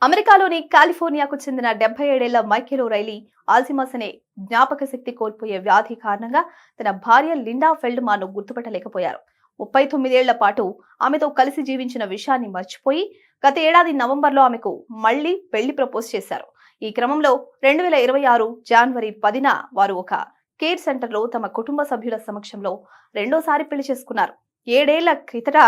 అమెరికాలోని కాలిఫోర్నియాకు చెందిన 77 ఏళ్ల మైకేల్ ఓరైలీ ఆల్జిమస్ అనే జ్ఞాపక శక్తి కోల్పోయే వ్యాధి కారణంగా తన భార్య లిండా ఫెల్డ్మాన్ను గుర్తుపట్టలేకపోయారు. 39 ఏళ్ల పాటు ఆమెతో కలిసి జీవించిన విషయాన్ని మర్చిపోయి గత ఏడాది నవంబర్లో ఆమెకు మళ్లీ పెళ్లి ప్రపోజ్ చేశారు. ఈ క్రమంలో 2026 జనవరి 10న వారు ఒక కేర్ సెంటర్లో తమ కుటుంబ సభ్యుల సమక్షంలో రెండోసారి పెళ్లి చేసుకున్నారు. 7 ఏళ్ల క్రితట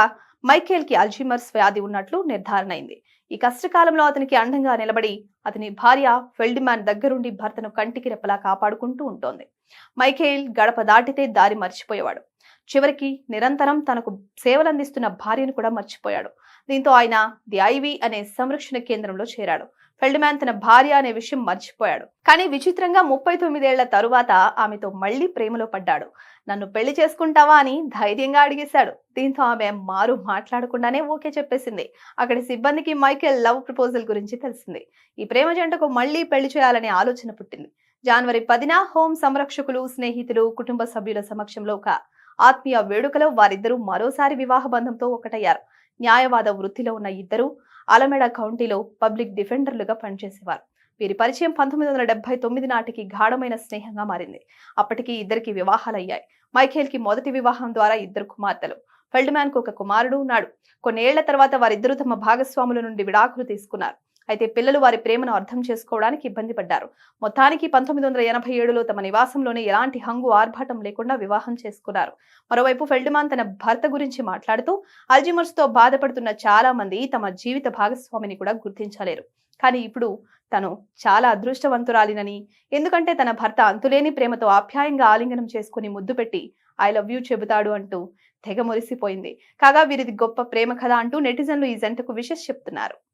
మైకేల్ కి అల్జీమర్స్ వ్యాధి ఉన్నట్లు నిర్ధారణ అయింది. ఈ కష్టకాలంలో అతనికి అండంగా నిలబడి అతని భార్య ఫెల్డ్మాన్ దగ్గరుండి భర్తను కంటికి రెప్పలా కాపాడుకుంటూ ఉంటోంది. మైకేల్ గడప దాటితే దారి మర్చిపోయేవాడు. చివరికి నిరంతరం తనకు సేవలందిస్తున్న భార్యను కూడా మర్చిపోయాడు. దీంతో ఆయన ది ఐవీ అనే సంరక్షణ కేంద్రంలో చేరాడు. ఫెల్డ్మాన్ తన భార్య అనే విషయం మర్చిపోయాడు. కానీ విచిత్రంగా 39 ఏళ్ల తరువాత ఆమెతో మళ్లీ ప్రేమలో పడ్డాడు. నన్ను పెళ్లి చేసుకుంటావా అని ధైర్యంగా అడిగేశాడు. దీంతో ఆమె మాట్లాడకుండానే ఓకే చెప్పేసింది. అక్కడి సిబ్బందికి మైకేల్ లవ్ ప్రపోజల్ గురించి తెలిసింది. ఈ ప్రేమ జంటకు మళ్లీ పెళ్లి చేయాలనే ఆలోచన పుట్టింది. జనవరి 10న హోం సంరక్షకులు, స్నేహితులు, కుటుంబ సభ్యుల సమక్షంలో ఒక ఆత్మీయ వేడుకలో వారిద్దరూ మరోసారి వివాహ బంధంతో ఒకటయ్యారు. న్యాయవాద వృత్తిలో ఉన్న ఇద్దరు అలమెడా కౌంటీలో పబ్లిక్ డిఫెండర్లుగా పనిచేసేవారు. వీరి పరిచయం 1979 నాటికి గాఢమైన స్నేహంగా మారింది. అప్పటికి ఇద్దరికి వివాహాలయ్యాయి. మైకేల్ కి మొదటి వివాహం ద్వారా ఇద్దరు కుమార్తెలు. ఫెల్డ్మాన్ కు ఒక కుమారుడు ఉన్నాడు. కొన్నేళ్ల తర్వాత వారిద్దరూ తమ భాగస్వాముల నుండి విడాకులు తీసుకున్నారు. అయితే పిల్లలు వారి ప్రేమను అర్థం చేసుకోవడానికి ఇబ్బంది పడ్డారు. మొత్తానికి 1987లో తమ నివాసంలోనే ఎలాంటి హంగు ఆర్భాటం లేకుండా వివాహం చేసుకున్నారు. మరోవైపు ఫెల్డ్మాన్ తన భర్త గురించి మాట్లాడుతూ అల్జీమర్స్ తో బాధపడుతున్న చాలా మంది తమ జీవిత భాగస్వామిని కూడా గుర్తించలేరు. కానీ ఇప్పుడు తను చాలా అదృష్టవంతురాలినని, ఎందుకంటే తన భర్త అంతులేని ప్రేమతో ఆప్యాయంగా ఆలింగనం చేసుకుని ముద్దు పెట్టి ఐ లవ్ యూ చెబుతాడు అంటూ తెగ మురిసిపోయింది. కాగా వీరిది గొప్ప ప్రేమ కథ అంటూ నెటిజన్లు ఈ జంటకు విషెస్ చెప్తున్నారు.